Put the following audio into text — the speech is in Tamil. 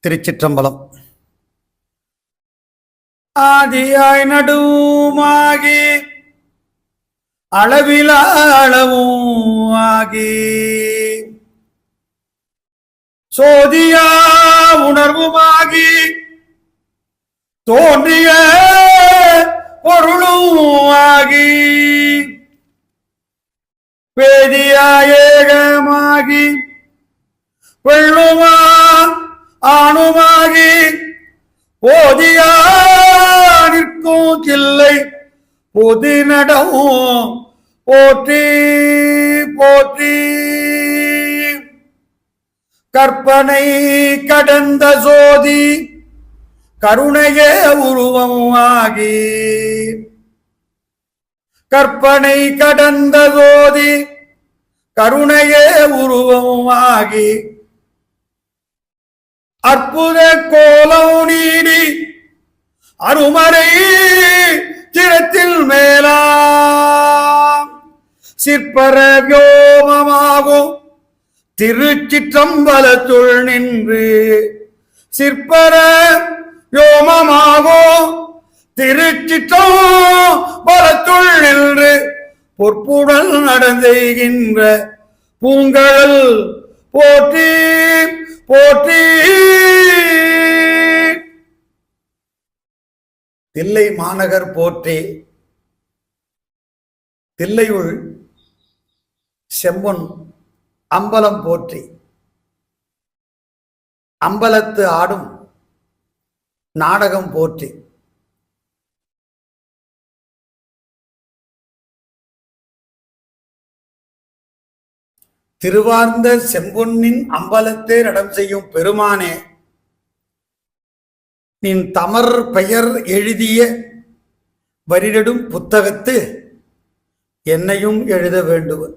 திருச்சிற்றம்பலம். ஆதியாய் நடுவுமாகி அளவிலா அளவும் ஆகி சோதியா உணர்வுமாகி தோன்றிய பொருளும் ஆகி வேதியா ஏகமாகி வெள்ளுமா ஆணுமாகி போதியா நிற்கும் கில்லை பொதி நடவும் போற்றி போற்றி. கற்பனை கடந்த சோதி கருணையே உருவமாகி கற்பனை கடந்த சோதி கருணையே உருவமாகி அற்புத கோலம் நீடி அருமறை திறத்தில் மேலாம் சிற்பர வியோமமாகும் திருச்சிற்றம்பலத்துள் நின்று சிற்பர யோமமாகும் திருச்சிற்றம்பலத்துள் நின்று பொற்புடல் நடந்தெய்கின்ற பூங்கழல் போற்றி போற்றி. தில்லை மாநகர் போற்றி. தில்லையுள் செம்பொன் அம்பலம் போற்றி. அம்பலத்து ஆடும் நாடகம் போற்றி. திருவார்ந்த செம்பொன்னின் அம்பலத்தே நடம் செய்யும் பெருமானே, நின் தமர் பெயர் எழுதிய வரிநெடும் புத்தகத்து என்னையும் எழுத வேண்டுவன்.